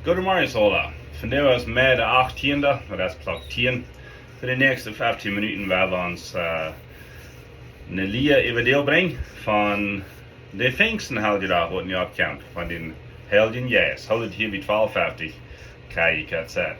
Goedemorgen Sola. Vandaag is mei de 18e, dat is Plautdietsch. Voor de nächste 15 minuten werden we ons een lied over deel brengen van de Pfingsten heldendag wat nu opkomt, van den helden Jezus. Houd het hier bij 12:50, kan je het zetten.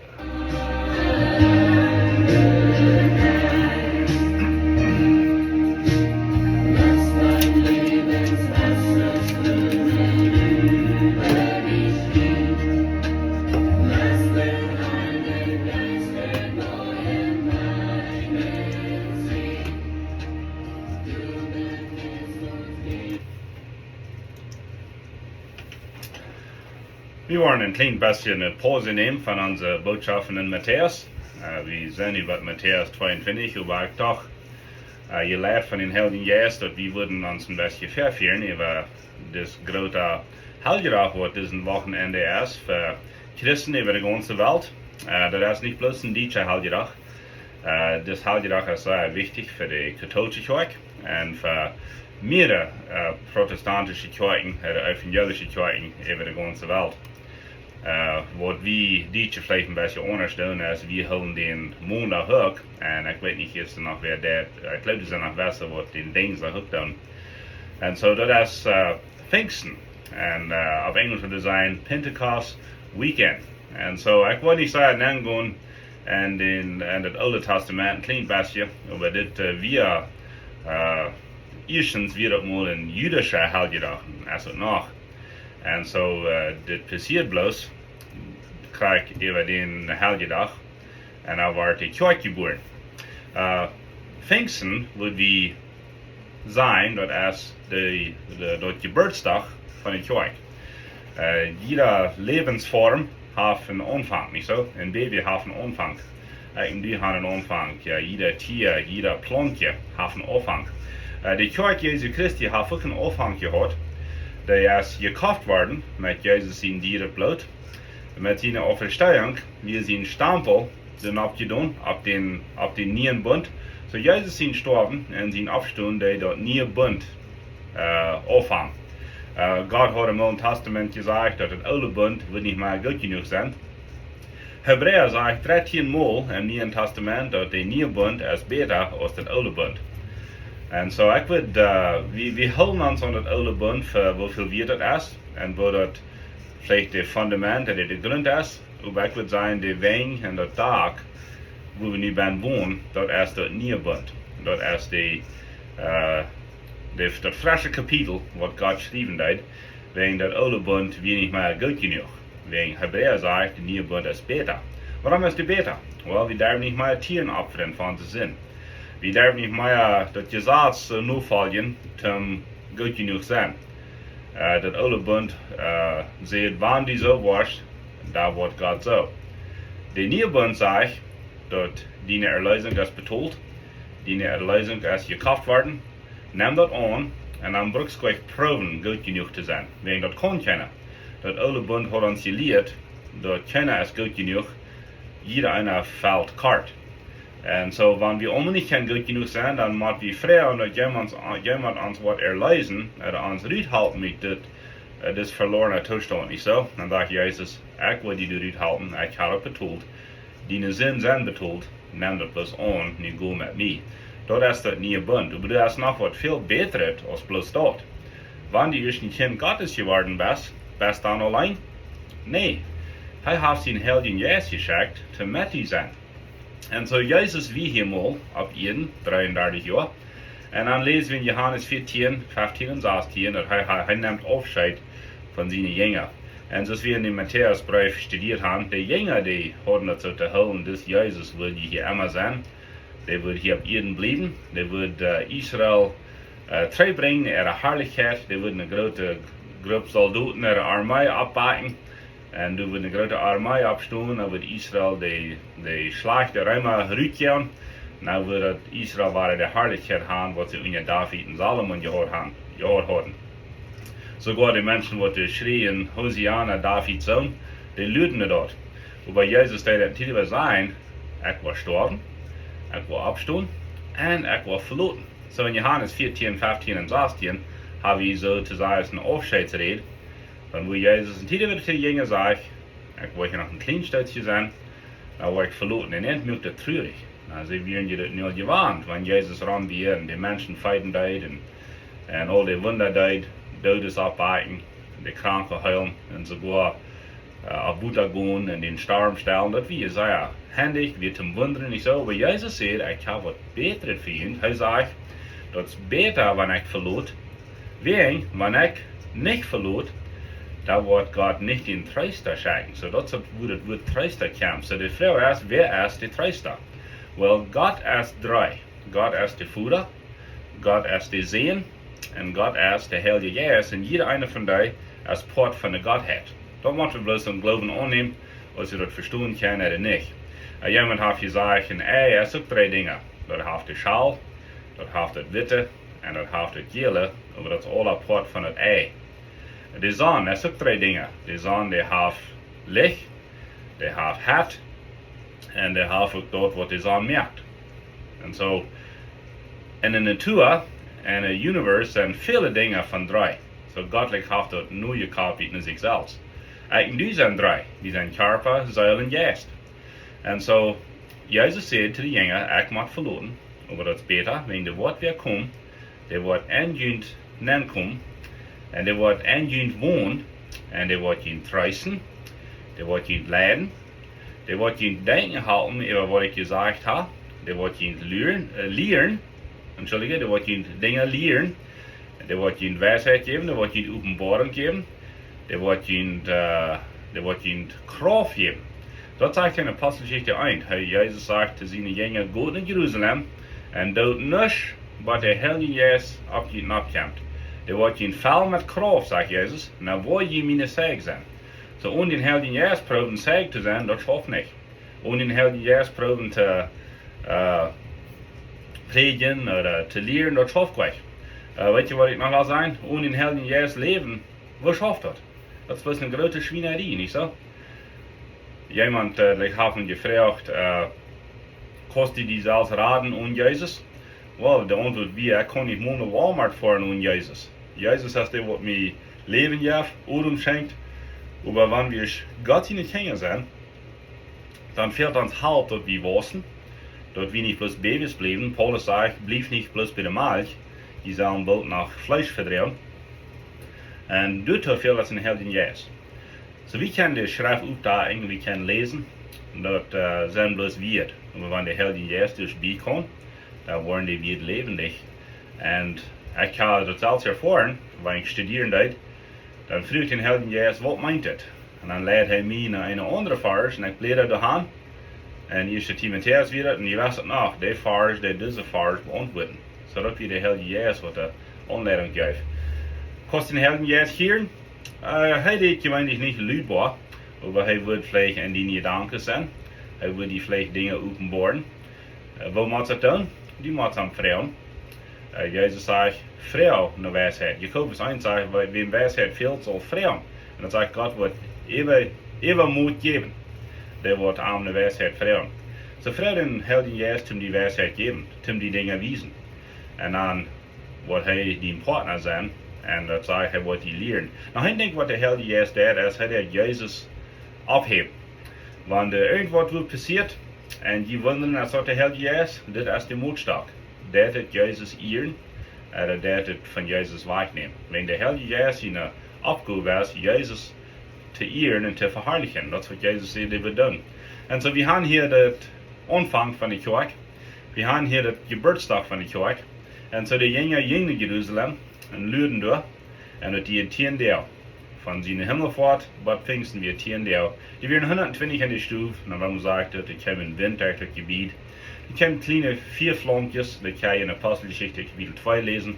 Wir wollen ein klein bisschen eine Pause nehmen von unseren Botschaften in Matthäus. Wir sehen über Matthäus 22, aber doch, ihr lernt von den Helden Jesus, dass wir würden uns ein bisschen verführen über das große Heldendag, was diesen Wochenende ist für Christen über die ganze Welt. Das ist nicht bloß ein deutscher Heldendag. Das Heldendag ist sehr wichtig für die katholische Kirche und für mehrere protestantische Kirchen oder evangelische Kirchen über die ganze Welt. Wat wir Deutsche vielleicht ein bisschen anders tun, ist, wir holen den Montag hoch, und ich weiß nicht jetzt noch wer der, ich glaube, das sind noch besser, was den Dienstag hoch tun. Und so, das ist Pfingsten, und auf Englisch würde es sein Pentecost Weekend. Und so, ich wollte nicht sagen, angehen in das Alte Testament ein klein bisschen, aber das wir, erstens wird mal ein jüdischer Heldendag, also noch. En zo, dit passiert bloos, krijg ik even den heldendag en dan wordt de kerk geboren. Pfingsten wordt wie zijn, dat is de geburtsdag van de kerk. Jede Lebensform heeft een aanvang, niet zo? Een baby heeft een aanvang. Die heeft een aanvang. Ja, jeder Tier, jeder plantje heeft een aanvang. De kerk Jezu Christi heeft ook een aanvang gehad. Die is gekauft worden met Jezus zijn dierenbloed. Met zijn Auferstehung, wir zijn Stempel zijn opgedaan op den nieuwen bund. So Jezus zijn gestorben en zijn opstaan die dat nieuwe bund aufhangt. Gott hat im Neuen Testament gesagt, dass das alte Bund wird nicht mehr gut genug sein. Hebräer sagt 13 Mal im Neuen Testament, dass der neue Bund ist besser als das alte Bund. En zo, ik wil, we houden ons aan het oude bund voor hoeveel wir dat is. En wo dat vielleicht de fundament en de grond is. Maar ik wil zeggen, de wing en dat dag, waar we nu bij wonen, dat is dat nieuwe bund. Dat is dat frisse kapitel, wat God geschreven heeft. Wegen dat oude bund weer niet meer goed genoeg. Wegen Hebräer zegt, de nieuwe bund is beter. Waarom is die beter? Wel, we durven niet meer tieren opferen van te zin. We durven niet meer dat Gesetz nu volgen, om goed genoeg zijn. Dat oude bund zegt, wanneer die zo wordt, daar wordt God zo. De nieuwe bund zegt, dat die erlösing is betoeld, die erlösing is gekauft worden, neem dat aan, en dan brukst je proeven goed genoeg te zijn. Wegen dat kon kennen. Dat oude bund had ons geleerd, dat kennen is goed genoeg, jeder einer fällt kort. En zo, wanneer we niet goed genoeg zijn, dan moeten we vragen dat jemand ons wat erlezen, ons uithalten met dit verlorene toestand, niet zo? Dan dacht Jezus, ik wil die uithalten, ik heb het betoeld, die zin zijn betoeld, neem dat plus aan, nu go met mij. Dat is dat nieuwe bund, maar dat is nog wat veel beter als plus dat. Wanneer je een kind Gottes geworden best dan alleen? Nee, hij heeft zijn helden Jezus geschickt, te met die zijn. En zo Jezus wie hier mal op Eden, 33 jaar. En dan lezen we in Johannes 14, 15 en 16 dat hij neemt afscheid van zijn jünger. En zoals we in de Matthäusbrief studiert hebben, de jünger die hadden het zo te houden, dus Jezus wil hier immer zijn. Die wil hier op Eden blijven. Die wil Israël terugbrengen naar de heerlijkheid. Die wil een grote groep soldaten naar de armee oppakken. En toen we een grote armee opstonden, dan wordt Israël de slag de Römer uitgaan. Nou wordt Israël waar de heerlijkheid gaan, wat ze onder David en Salomon gehoord hadden. Sogar de mensen die schreien, Hosiana, Davids zoon, die luiden dat. Maar Jezus zei dat we zijn, ik wil sterven, ik wil opstaan en ik wil verloten. Zo in Johannes 14, 15 en 16 hebben we zo te zeggen een afscheidsrede. Van wo Jezus en tijden weer te jingen zegt, Ich wollte noch ein kleines Städtchen sein, da war ich verloren. Und endlich mir das traurig. Sie werden ja das nicht gewarnt, wenn Jesus ran wir und die Menschen feiten deit und all die Wunder deit, Todes abweiten, die Kranken heilen und sogar auf Butter gehen und den Starben stellen. Das wie sehr handig, wir zum Wundern nicht so. Aber Jesus sagt, ich habe was Besseres für ihn. Er sagt, das ist besser, wenn ich verlot, wenn ich nicht verlot, da wird Gott nicht den Tröster schenken. So das ist, wo das Wort Tröster kommt. So die Frage ist, wer ist der Tröster? Well, Gott ist drei. Gott ist der Vater, Gott ist der Sohn und Gott ist der Heilige Geist. Und jeder eine von denen ist Part von der Gottheit. Da muss man bloß im Glauben annehmen, ob sie das verstehen können oder nicht. Jemand hat gesagt, er sagt drei Dinge. Das hat der Schal, das hat das Witte und das hat das Gele, aber das ist alle Part von das Ei. Die Sonne, er sagt drei Dinge. Die Sonne, die hat Licht, die hat Hart, und der hat auch dort, wo die Sonne merkt. Und so, in der Natur, in der Universe, sind viele Dinge von drei. So göttlich hat dort nur gekauft in sich selbst. Die sind drei. Die sind Körper, Seele und Geist. Und so, Jesus sagt zu den Jüngern, ich muss verloren, aber das ist besser, wenn der Wort wird kommen, der wird angehend nennen kommen, und der wird angehend wohnen, und der wird ihn trösten, der wird ihn leiden, der wird ihn denken halten über was ich gesagt habe, der wird ihn lehren, der wird ihn Dinge lehren, der wird ihn Weisheit geben, der wird ihn Offenbarung geben, der wird ihn Kraft geben. Das sagt in der Apostelgeschichte 1. Jesus sagt zu seinen Jüngern, geht in Jerusalem und tut nichts, was der Heilige Geist abgeht und abkommt. Der wird ihn voll mit Kraft, sagt Jesus, und dann wollen je meine Segen sein. So ohne den Heiligen Geist proben Segen zu sein, das schafft nicht. Ohne den Heiligen Geist proben zu predigen oder zu lehren, das schafft gleich. Weet je wat ik nog wil zeggen? Ohne den Heiligen Geist leben, was schafft das? Das ist bloß eine große Schweinerei, nicht so? Jemand hat mich gefragt, kostet die selbst raden ohne Jesus? Well, die Antwort wie, ich kann nicht mal nach Walmart fahren ohne Jesus. Jesus ist der, der mir Leben gibt, Odem schenkt. Aber wenn wir Gott in die Kinder sind, dann fehlt uns halt, dass wir wachsen, dass wir nicht bloß Babys bleiben. Paulus sagt, bleib nicht bloß bei der Milch, die sollen bald nach Fleisch verdrehen. Und dort fehlt uns ein Heiligen Geist. So wir können die Schrift aufdecken, wir können lesen, das sind bloß wir. Aber wenn der Heilige Geist durchkommt, dann werden die wir lebendig. Und ich kann das selbst erfahren, wenn ich studieren darf, dann fragt den Heiligen Geist, was meint das? Und dann leitet er mich nach einer anderen Vers, und ich blätter daheim, und 1. Timotheus wieder, und ich weiß es noch, der Vers, der diese Vers beantworten. So dass wir der Heilige Geist, was der Anleitung gibt. Kostet den Heiligen Geist hier? Er ist gewöhnlich nicht lautbar, aber er wird vielleicht in die Gedanken sein. Er wird die vielleicht Dinge offenbaren. Wo muss er tun? Die muss am Frauen. Jesus sagt, Frau eine Weisheit. Jakobus 1 sagt, wem Weisheit fehlt, soll Frauen. Und dann sagt Gott, wird immer Mut geben. Der wird arm eine Weisheit frauen. So Frau den Heiligen Geist, die Weisheit geben, die Dinge wiesen. Und dann wird er die Partner sein. Und das sagt, er wird die lehren. Now, ich denke, was der Heilige Geist tut, ist, er Jesus abhebt. Wenn irgendwas passiert, und die wundern, als der Heilige Geist, das ist der Mutstark. Der hat Jesus ehren, oder der hat von Jesus wegnehmen. Wenn der Heilige Geist in der Aufgabe ist, Jesus zu ehren und zu verherrlichen, das ist, was Jesus sagt, er wird tun. Und so, wir haben hier den Anfang von der Kirche, wir haben hier den Geburtstag von der Kirche, und so die Jünger in Jerusalem, und Lüden durch, und die 10 Tage von seiner Himmelfahrt, bei Pfingsten wir 10 Tage. Die werden 120 in die Stufe, und wenn man sagt, die kommen in winterliches Gebiet. Die kommen kleine 4 Flankjes, die kann ich in der Apostelgeschichte Kapitel 2 lesen.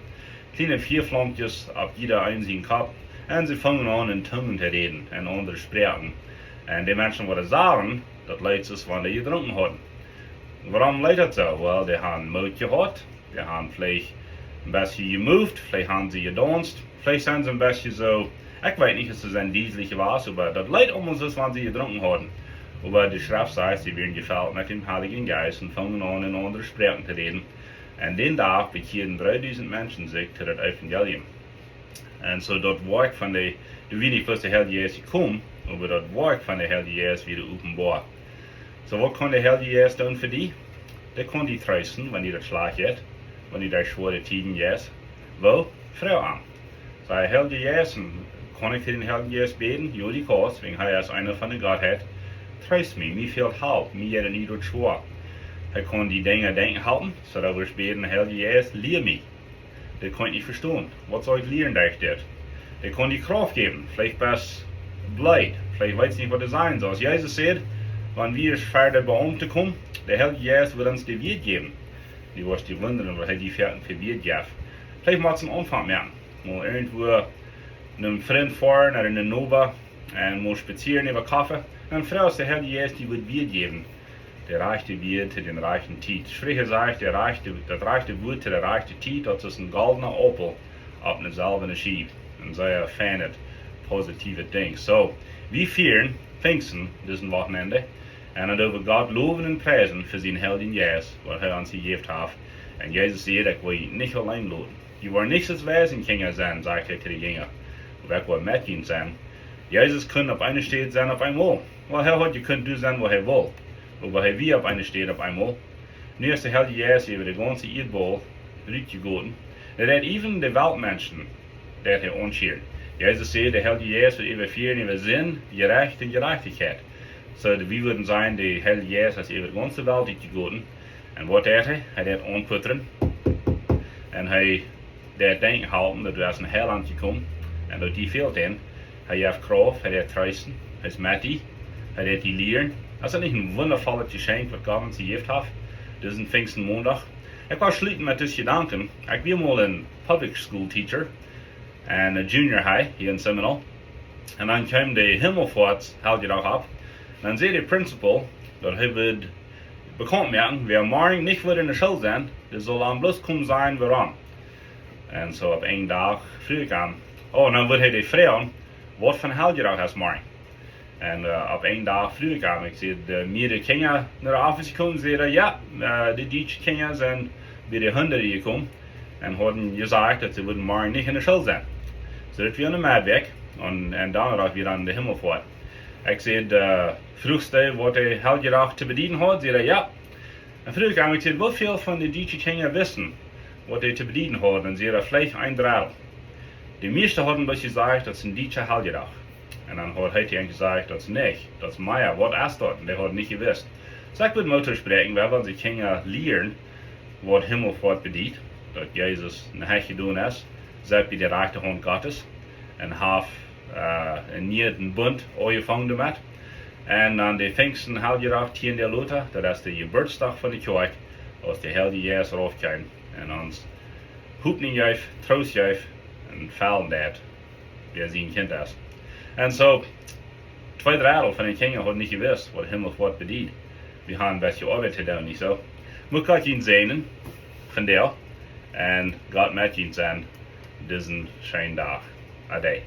Kleine 4 Flankjes auf jeder einzigen Kopf, und sie fangen an in Zungen zu reden, in andere Sprachen. Und die Menschen, die das sagen, das leidet es, wenn die getrunken haben. Warum leidet es so? Well, die haben Mut gehabt, die haben vielleicht ein bisschen gemoved, vielleicht haben sie gedanzt, vielleicht sind sie ein bisschen so, ich weiß nicht, ob es ein dieseliger war, aber das leid uns ist, wenn sie getrunken haben. Aber die Schrift sagt, sie werden gefüllt mit dem Heiligen Geist und fangen an, in andere Sprachen zu reden. Und den Tag bekehren 3000 Menschen sich zu das Evangelium. En zo dat werk van de wie niet first de Heilige Geest gekomen, maar dat werk van de Heilige Geest wieder openbaar. So wat kon de Heilige Geest doen voor die? Dat kon die trösten, wanneer dat slag heeft, wanneer daar schwere tijden is. Wel, vrouw aan. So de Heilige Geest, kon ik voor den Heilige Geest beten? Ja, die kost, wegen hij als einer van de Godheid. Tröst mich, mir fehlt Halt, mir jeder nicht dort schwer. Hij kon die dingen denken halten, zodat we beten, Heilige Geest, leer mich. Dat kon ik niet verstaan. Wat zou ik leren durch dit? Dat kon die Kraft geben, vielleicht best blij, vielleicht weiß nicht, was er sein soll. Als Jezus zegt, wanneer wir verder bij om te komen, de Heilige Geest wird uns die Wert geben. Die was die wunderen, wat hij die Verten für Wert gab. Vielleicht macht es einen Anfang machen. Mal irgendwo einem Freund fahren oder in der Nova und mal spazieren über Kaffee. Dann Frau ist der Heilige Geist, die wird Wert geben. Der reichte Wert zu den reichen Tiet. Sprecher sagt, das reichte Wort zu der reichte Tiet, das ist ein goldener Opel auf eine silberne Schiebe. Ein sehr feines, positives Ding. So, wir feiern Pfingsten diesen Wochenende und über Gott loben und preisen für seinen Heiligen Geist, was er uns gegeben hat. Und Jesus sagt, ich will ihn nicht allein loben. Die wollen nicht das Wesenkinder sein, sagt er zu den Jüngern. Aber ich will mit ihnen sein. Jesus kann auf einer Stelle sein, auf einmal. Well, Herr hat gekönnt du sein, wo er will. Aber er wie auf einer Stelle auf einmal. Nu ist der Heilige Geist über den ganzen Erdball rübergegangen. Er hat even die Weltmenschen, der er anschiert. Jesus sagt, der Heilige Geist wird überführen über Sinn, Gerecht und Gerechtigkeit. So, wir würden sagen, der Heilige Geist ist über die ganze Welt gegangen. Und was hat er? Er hat anputtern. Und er hat denken halten, dass er aus dem Heiland gekommen. Und dass die fehlt ihn. Er hat Kraft, er hat Trösten, er ist mit die. Er hat die lehren. Das ist nicht ein wundervolles Geschenk, was Gott uns gegeben hat. Das ist ein Pfingstenmontag. Ich war schließen mit diesem Gedanken. Ich war mal ein Public School Teacher und ein Junior High hier in Seminole. Und dann kam der Himmelfahrt, hält ihr auch ab. Und dann sieht der Principal, dass er wird bekannt machen, wer morgen nicht wieder in der Schule sein, der soll dann bloß kommen sein, warum. Und so auf einen Tag früh kam. Oh, und dann wird er die fragen, was von hält ihr auch als morgen? Und auf einen Tag früh kam ich, sehe, mir die Kinder nach der Office gekommen, sehe, ja, die deutschen Kinder sind bei den Hunderten gekommen und haben gesagt, dass sie würden morgen nicht in der Schule sein. So, das wir an der Mad weg und dann auch wieder an der Himmelfahrt. Ich sehe, frühste, was die Helge auch zu bedienen hat, sehe, ja. Und früh kam ich, sehe, wie viel von den deutschen Kindern wissen, was die zu bedienen hat, und sehe, vielleicht ein Drittel. Die meisten haben bloß gesagt, das sind deutsche Helge auch. Und dann hat er gesagt, das nicht, das ist Meier, was ist das? Und der hat nicht gewusst. So, ich würde Mutter sprechen, weil sie Kinder lernen, was Himmelfahrt bedient, dass Jesus nicht getan ist, selbst bei der rechten Hand Gottes, und hat einen neuen Bund angefangen damit. Und an den Pfingsten hält ihr auch 10. Luther, das ist der Geburtstag von der Kirche, als der Heilige Geist raufkam. Und uns hupen ihn auf, trost auf, und fallen das, wer sein Kind ist. Und so, 2 Drittel von den Kindern haben nicht gewusst, was Himmelfahrt bedient. Wir haben ein bisschen Arbeit zu tun, nicht so. Muss Gott ihn segnen, von der, und Gott mit ihn sein, diesen schönen Tag. Ade.